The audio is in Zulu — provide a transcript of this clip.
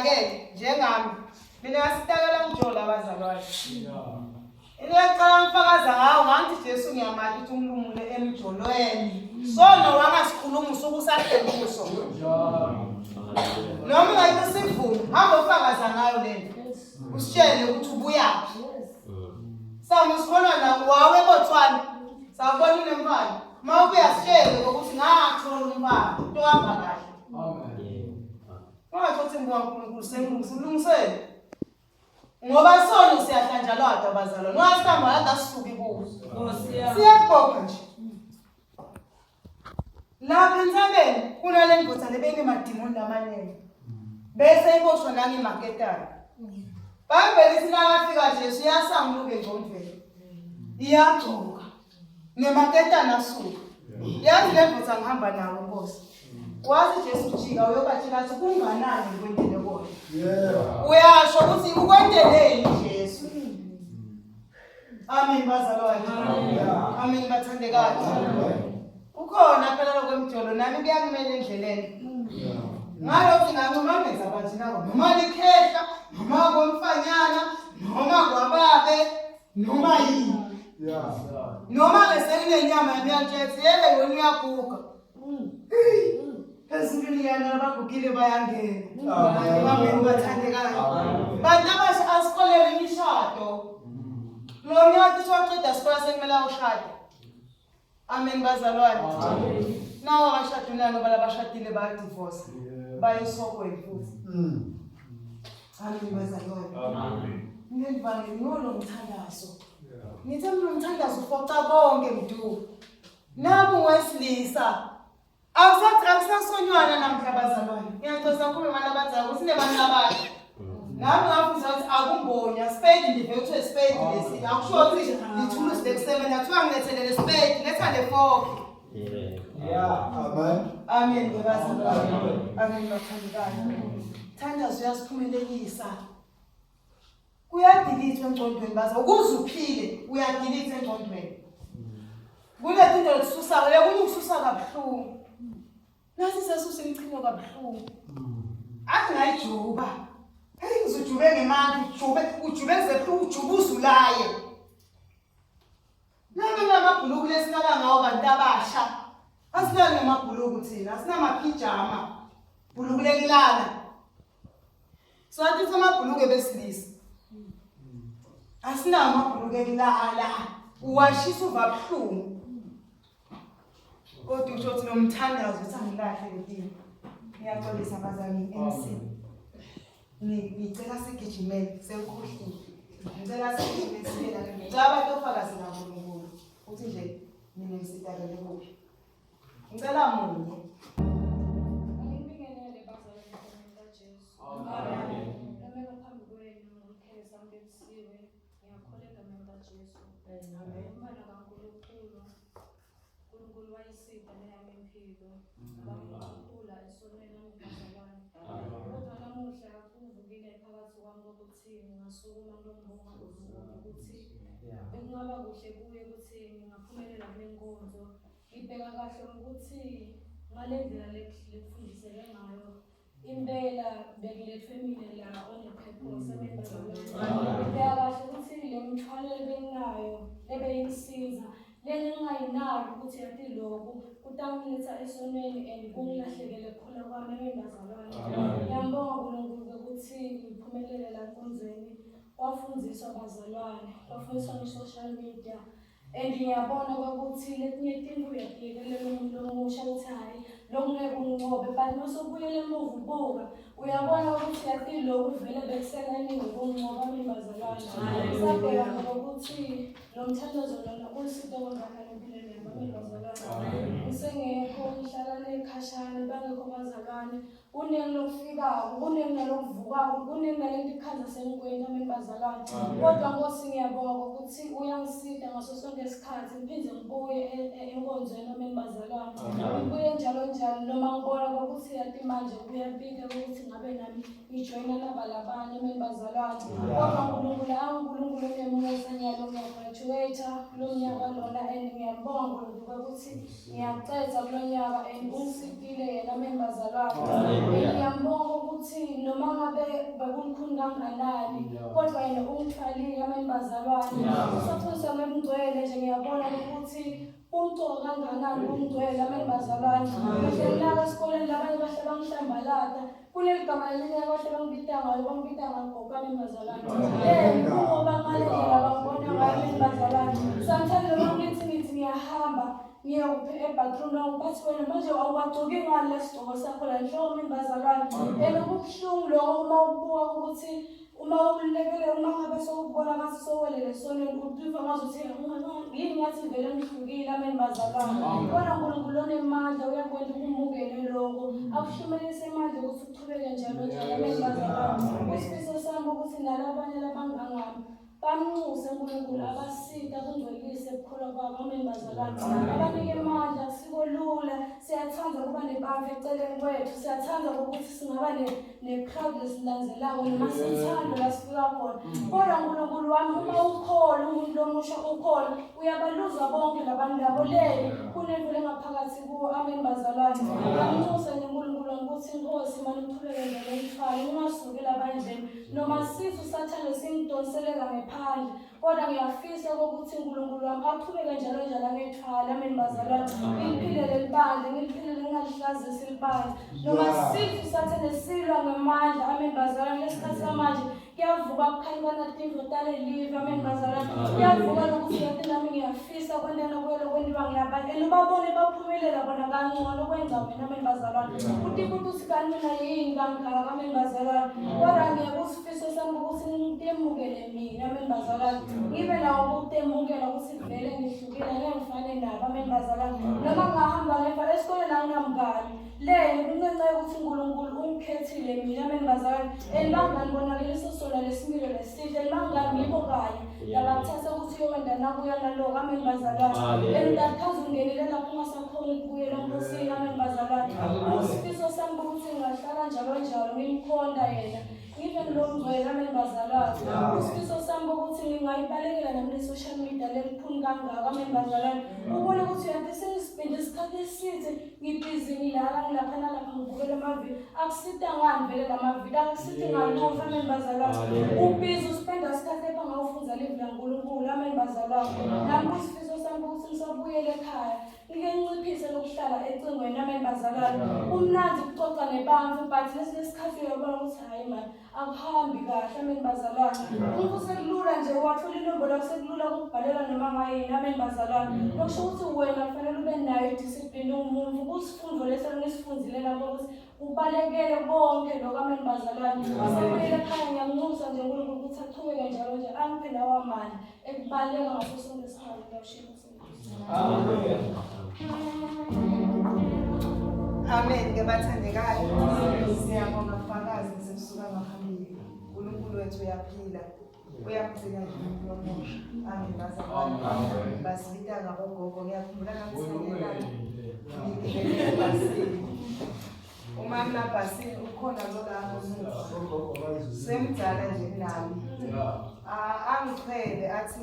ke njengami mina sitakela ngijola abazalwane. Ngiyacela ngifakaza ngawo ngathi Jesu ngiyamali ukuthi umlumule emjolweni. So no wangasikhuluma usukusahlekuso. Noma ngathi sivume hamba ufakaza ngayo lento. Usitshele ukuthi ubuyaphi. Samusikhona la wawe eBotswana. Sawubona unemfana. Mawubuya sitshele ukuthi ngathola umbaba. Into hamba kahle. Amen. Ungathothi ngwankulunkulu sengilungisele. Ngoba sona siyahlanjalwa abazalwane. Wasihamba yada sisuke kuzo. Siyabonga nje. Lapha entsabeni kunale ndoda lebene madimoni lamanene. Bese iboshwa nami emaketana. Bayibhele sinakafika Jesu yasamluke engqondweni. Iyagcoka. Nemaketana suka. Yathi le ndoda ngihamba nawo Nkosi. Wathi Jesu jika uyobajika athi kunganani kwendele kona. Uyasho ukuthi ukwendeleni Jesu. Amen bazalwane. Amen bathandekayo. Ukhona phela lokwemjolo nami kuyangimela endleleni. Ngalo ngingama menza bathi nawo noma likhehla noma komfanyana noma kwababe noma yini. Noma ngesenenyama yamantshetse yele yona iyaguga. Phezulu yana abagugile bayangena. Amen bathandekayo. Bantu abasha asikolele imishado. Lo nyathi soqeda sikole sekumela ushade. Amen bazalwane. Amen. Nawo abashado nalo balabashadile ba divorce. Bayesokwe futhi. Amen bazalwane. Amen. Ngivane ngolo mthandazo. Ngithi umthandazo ufoca bonke mntu. Nabu wesilisa. Akusasonywana namhla bazalwane. Ngiyacela ukukhuluma nabazali ukuthi nebani abathi. Nami ngafunda ukuthi akumbonya spade ndive ukuthi spade lesi. Akusho ukuthi lithulusi lekusebenzisa kuthiwa ngilethele spade letha le fork. Yeah, amen. Amen bazalwane. Amen bathandekayo. Thandazo uyasiphumelelisa. Kuyadilitha engqondweni baza ukuze uphile uyadilitha engqondweni. Kulethe into esusa lekususa kabuhlungu. Nasi sesusa imchino kabuhlungu. Athi ngayijuba. Hey ngizujube ngemandla ujube zebuhlungu ujubuza ulaye. Nami ngamabhuluku lesinala ngawo bantu abasha. Asinalo ngamabhuluku thina, asinamapijama. Bhuluku lekulala. So athi samabhuluku ebesilisa. Asinawo amabhuluku ekulala. Uwashisa uvabuhlungu. Kodwa usho ukuthi nomthandazo uthi angilahle lempilo. Ngiyaxolisa abazali MC. Ngicela sigijimele sekukhohlile. Ngicela sigijimele sibela ke. Ngicela abantu ofakazi kaNkulunkulu uthi nje mina ngisidakele kuphi. Ngicela munye. Ngibingelele bazalwane kaJesu. Amen. Nami ngaphambi kwenu ngikhetha ngibisiwe. Ngiyakholeka mina kaJesu. Amen. Umana kaNkulunkulu. uNkulunkulu wayisipha neyami impilo. Abangikhula esonweni ngibazalwane. Kodwa namuhla kuvukile phakathi kwami ukuthi ngingasukuma ngiyombonga uNkulunkulu ukuthi bekungaba kuhle kuye ukuthi ngingaphumelela kule nkonzo. Ngibheka kahle ukuthi ngale ndlela lekufundiseke ngayo impela bekulethwe mina la onepurpose emibazalwane. Ngibheka kahle ukuthi le mthwalo ebenginayo ebeyingisiza lengingayinaki ukuthi yathi lokhu kutangiletha esonweni and kungilahlekele khona kwami emibazalwane. Ngiyambonga uNkulunkulu ukuthi ngiphumelele la nkonzweni. Kwafundiswa abazalwane, kwafundiswa nge-social media. And ngiyabona ukuthi letinye izinto uyadikelela umuntu omusha uthi hayi lo ngeke unqobe but masubuyele emuva ubuka uyabona ukuthi yathi lokhu vele bekuselaniwe ukunqoba abazalwane. Sabheka ukuthi lo mthandazo lona usito kangakanani empilweni yami abazalwane. Ngisengekho ngihlala nekhashana bangekho abazalwane. Kuningi lokufikayo, kuningi nalokuvukako, kuningi nalento ikhanza sengikwenza abazalwane. Kodwa Nkosi ngiyabonga ukuthi uyangisida ngaso sonke isikhathi ngiphinde ngibuye enkonzweni abazalwane. Ngibuye njalo njalo noma ngibona ukuthi yathi manje kuyapika ukuthi ngabe nami ngijoyina nabalabanye abazalwane. Kodwa uNkulunkulu angiNkulunkulu onemusa ngiyagraduate lo nyaka lona and ngiyabonga ukuthi ngiyacetha kulo nyaka and ungisipile yena abazalwane. Ngiyambonga ukuthi noma ngabe kangakanani kodwa yena ungithwalile ameni bazalwane usathunisa ngengcwele nje ngiyabona ukuthi umculo kangakanani ungcwele ameni bazalwane ngihlala esikoleni labanye bahle bangihlambalata kuleli gama lelinye bahle bangibita ngayo bangibita ngagogo ameni bazalwane ngoba ngale ndlela bangibona ngayo ameni bazalwane sometimes noma ngithi ngiyahamba ngiyophi ebathroom bathi wena manje awugcoki ngani lesigqoko sakho la nhloko ameni bazalwane kubuhlungu lokho uma ubuka ukuthi uma ukulekele uma ngabe sokubona ngathi sowelele sonke udiva ngazuthi yini ngathi vele ngihlukile ameni bazalwane kodwa uNkulunkulu onemandla uyakwenza ukumukele lokho akushumayise amandla ukuthi uqhubeke njalo ameni bazalwane isifiso sami ukuthi nalabanye labangangami bamnxuse uNkulunkulu abasika kungcwelise ukukhula kwabo ameni bazalwane abanike amandla sikolula siyathanda kuba nebandla eceleni kwethu siyathanda ukuthi singaba ne-crowd lesilandzelayo noma sithando la sifika khona kodwa uNkulunkulu wami uma ukhona umuntu lomusha ukhona uyabaluza bonke labantu labo leli kunento lengaphakathi kuwo ameni bazalwane bamnxuse nje uNkulunkulu ukuthi inkosi manje uqhubeke njalo umthwalo ungasuki labandleni noma sithi usathane simdonseleka ngephandle kodwa ngiyafisa ukuthi uNkulunkulu wami aqhubeke njalo ngethwala ameni bazalwane ngiliphilele libandla ngiliphilele ngalihlazisa libandla noma sithi usathane silwa ngamandla ameni bazalwane lesikhathi samanje kuyavuka kukhanyikana tivotale live ameni bazalwane kuyavuka lokuthi yathi nami ngiyafisa kwentana kwelo kwendiwa ngiyabanye ubabone baphumelela bona kangcono kwenza mina ameni bazalwane ukuthi ukuthi kanti mina yini kangaka ameni bazalwane kodwa ngiyekusifiso sami ukuthi ngitemukele mina ameni bazalwane ngibe nawo ukutemukela ukuthi vele ngihlukile ngengifane nabo ameni bazalwane noma ngahamba ngefa esikoleni anginamngani lelo kungenxa yokuthi uNkulunkulu ungikhethile mina ameni bazalwane elibangani bonakalisa sona lesimilo lesihle elibangani yibo kanye labathatha ukuthi yowenda nakuya naloko ameni bazalwane elidakhaza ungenile lapho ungasakhona ukubuyela enkosini ameni bazalwane isifiso sami ukuthi ngingahlala njalo ngimkhonda yena ngibe ngilomngcwele ameni bazalwane isifiso sami ukuthi ngingayibalekela nami le-social media leliphuni kangaka ameni bazalwane ubone ukuthi yathi sengisipinde isikhathi eside ngibhizi ngilala ngilapha nalapha ngibukela amavidiyo akusitangani vele lamavidiyo akusithi ngalova ameni bazalwane ubhizi uspenda isikhathi epha ngawufunza live laNkulunkulu ameni bazalwane nami isifiso sami ukuthi ngisabuyele ekhaya ngike nginciphise lokuhlala ecingweni ameni bazalwane umnandi kuxoxa nebantu but lesikhathi uyabona ukuthi hayi mani akuhambi kahle ameni bazalwane umuntu sekulula nje wathola inombolo sekulula ukubhalela noma ngayini ameni bazalwane lokusho ukuthi wena kufanele ube nayo idiscipline umuntu kusifundo lesengisifundzile lapho ukuthi ubalekele bonke lokho ameni bazalwane sebuyele ekhaya ngiyamnxusa nje uNkulunkulu ukuthi aqhubeke njalo nje angiphe lawo amandla ekubaleka ngaso sonke isikhathi ngiyashilo Amen. Ngebathandekayo siyabonga mfakazi sisuka ngaphambili uNkulunkulu wethu uyaphila uyamgcina nje umuntu omusha amen bazalwane basibita ngabogogo ngiyakhumbula ngamsengela ngibasini uma mlabhasini ukhona lokho semdzala nje nami angichele athi